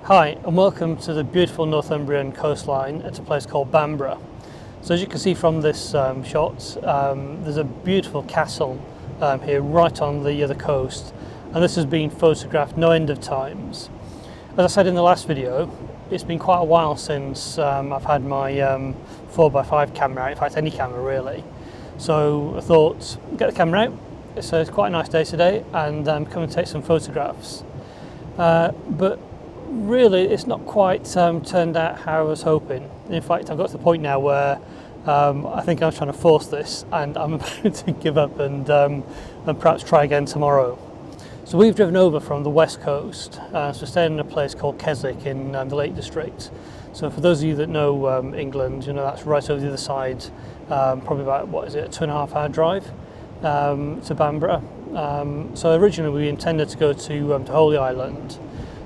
Hi and welcome to the beautiful Northumbrian coastline at a place called Bamburgh. So as you can see from this shot, there's a beautiful castle here right on the coast, and this has been photographed no end of times. As I said in the last video, it's been quite a while since I've had my 4x5 camera out, in fact any camera really. So I thought, get the camera out, it's quite a nice day today, and come and take some photographs. But really it's not quite turned out how I was hoping. In fact, I've got to the point now where I think I'm trying to force this, and I'm about to give up and perhaps try again tomorrow. So we've driven over from the west coast, so we're staying in a place called Keswick in the Lake District. So for those of you that know England, you know that's right over the other side, probably about, what is it, a 2.5 hour drive to Bamburgh. So originally we intended to go to Holy Island.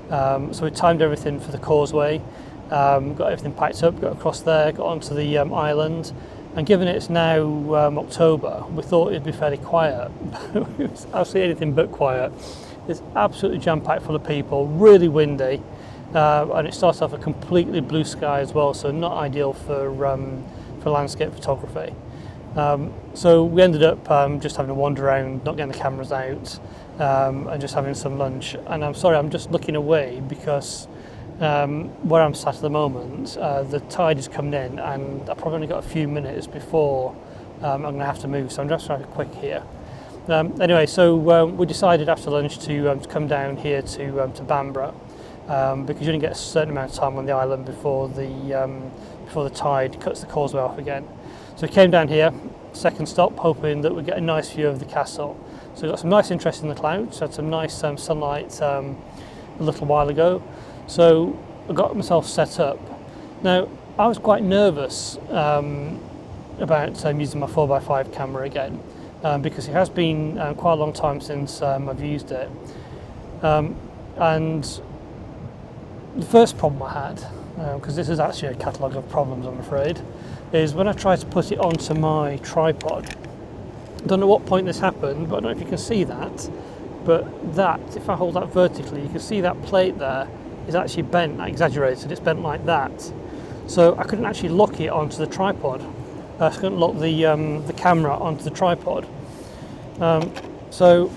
So we timed everything for the causeway, got everything packed up, got across there, got onto the island, and given it's now October, we thought it'd be fairly quiet. It was absolutely anything but quiet. It's absolutely jam-packed full of people, really windy, and it starts off a completely blue sky as well, so not ideal for landscape photography. So we ended up just having a wander around, not getting the cameras out, and just having some lunch. And I'm sorry, I'm just looking away because where I'm sat at the moment, the tide is coming in, and I've probably only got a few minutes before I'm going to have to move, so I'm just trying to be quick here. Anyway, so we decided after lunch to come down here to Bamburgh, because you only get a certain amount of time on the island before the tide cuts the causeway off again. So we came down here, second stop, hoping that we'd get a nice view of the castle. So we got some nice interest in the clouds, had some nice sunlight a little while ago. So I got myself set up. Now, I was quite nervous about using my 4x5 camera again, because it has been quite a long time since I've used it. And the first problem I had, because this is actually a catalogue of problems I'm afraid, is when I tried to put it onto my tripod. I don't know what point this happened, but I don't know if you can see that, but that, if I hold that vertically, you can see that plate there is actually bent, exaggerated, it's bent like that. So I couldn't actually lock it onto the tripod. I couldn't lock the camera onto the tripod. So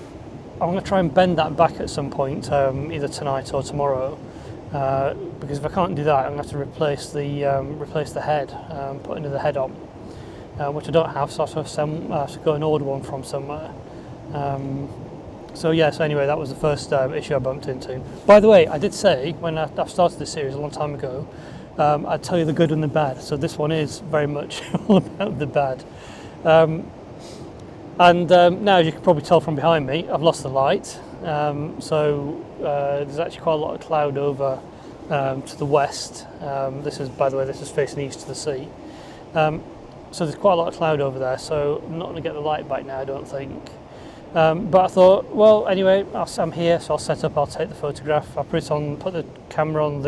I'm going to try and bend that back at some point, either tonight or tomorrow. Because if I can't do that, I'm going to have to replace the head, put another head on, which I don't have, so I have to go and order one from somewhere. So anyway, that was the first issue I bumped into. By the way, I did say when I started this series a long time ago, I'd tell you the good and the bad. So this one is very much all about the bad. Now, as you can probably tell from behind me, I've lost the light. So there's actually quite a lot of cloud over to the west. This is, by the way, this is facing east to the sea. So there's quite a lot of cloud over there, so I'm not going to get the light back now, I don't think. But I thought, well, anyway, I'm here, so I'll set up, I'll take the photograph. I'll put the camera on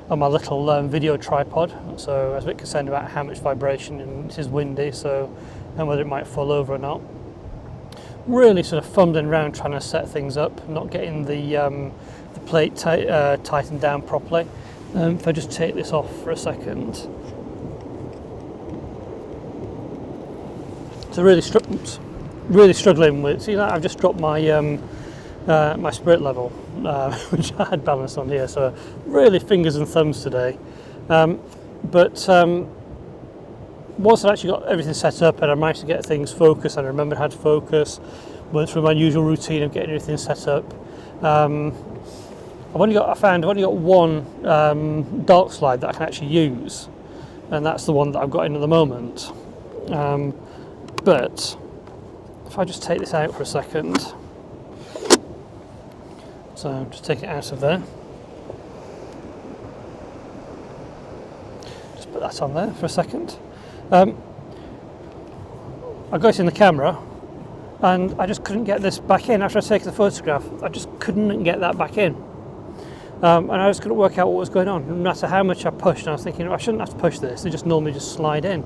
on my little video tripod. So I was a bit concerned about how much vibration, and it is windy, and whether it might fall over or not. Really sort of fumbling around trying to set things up, not getting the plate tightened down properly. If I just take this off for a second. So really struggling with, see that I've just dropped my my spirit level, which I had balanced on here, so really fingers and thumbs today. But once I actually got everything set up and I managed to get things focused and I remembered how to focus, went through my usual routine of getting everything set up. I've only got one dark slide that I can actually use, and that's the one that I've got in at the moment. But if I just take this out for a second, so just take it out of there. Just put that on there for a second. I got it in the camera, and I just couldn't get this back in. After I take the photograph, I just couldn't get that back in. And I just couldn't work out what was going on. No matter how much I pushed, and I was thinking, I shouldn't have to push this, they just normally just slide in.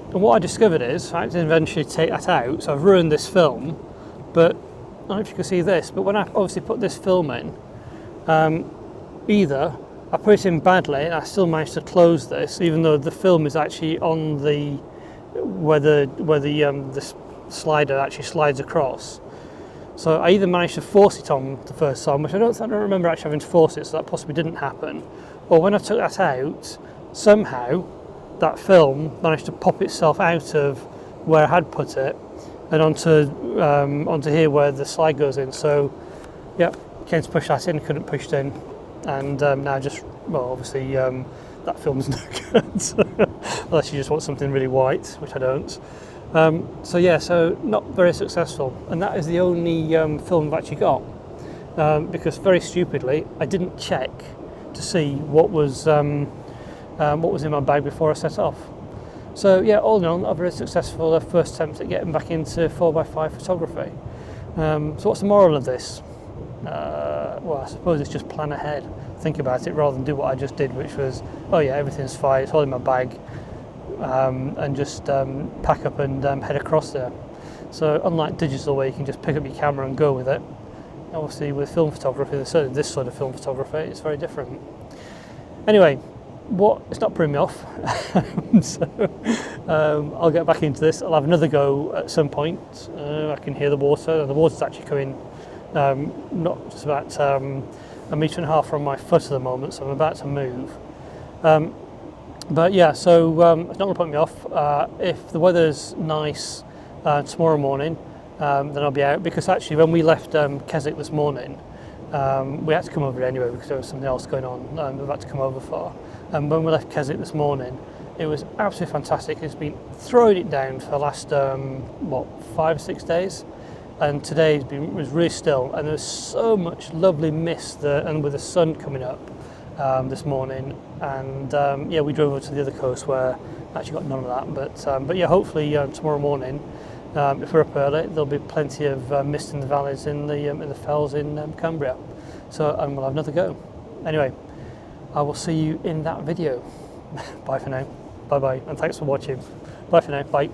And what I discovered is, I had to eventually take that out, so I've ruined this film, but I don't know if you can see this, but when I obviously put this film in, either I put it in badly and I still managed to close this, even though the film is actually on the where the slider actually slides across. So I either managed to force it on the first time, which I don't remember actually having to force it, so that possibly didn't happen. Or when I took that out, somehow that film managed to pop itself out of where I had put it and onto here where the slide goes in. So, yep, came to push that in, couldn't push it in, and now just, well, obviously that film's no good unless you just want something really white, which I don't. So yeah, so not very successful, and that is the only film I've actually got, because very stupidly I didn't check to see what was in my bag before I set off. So yeah, all in all, a very successful first attempt at getting back into 4x5 photography. So what's the moral of this? Well, I suppose it's just plan ahead, think about it rather than do what I just did, which was, oh yeah, everything's fine, it's all in my bag, and just pack up and head across there. So unlike digital where you can just pick up your camera and go with it, obviously with film photography, certainly this sort of film photography, it's very different. Anyway, it's not putting me off, so I'll get back into this. I'll have another go at some point. I can hear the water, and the water's actually coming not just about 1.5 meters from my foot at the moment, so I'm about to move. But yeah, so it's not going to put me off. If the weather's nice tomorrow morning, then I'll be out, because actually when we left Keswick this morning, we had to come over anyway because there was something else going on we had to come over for. And when we left Keswick this morning, it was absolutely fantastic. It's been throwing it down for the last 5 or 6 days, and today was really still, and there's so much lovely mist and with the sun coming up this morning. And yeah, we drove over to the other coast where I actually got none of that. But yeah, hopefully tomorrow morning, if we're up early, there'll be plenty of mist in the valleys in the fells in Cumbria. So we'll have another go. Anyway, I will see you in that video. Bye for now. Bye bye, and thanks for watching. Bye for now. Bye.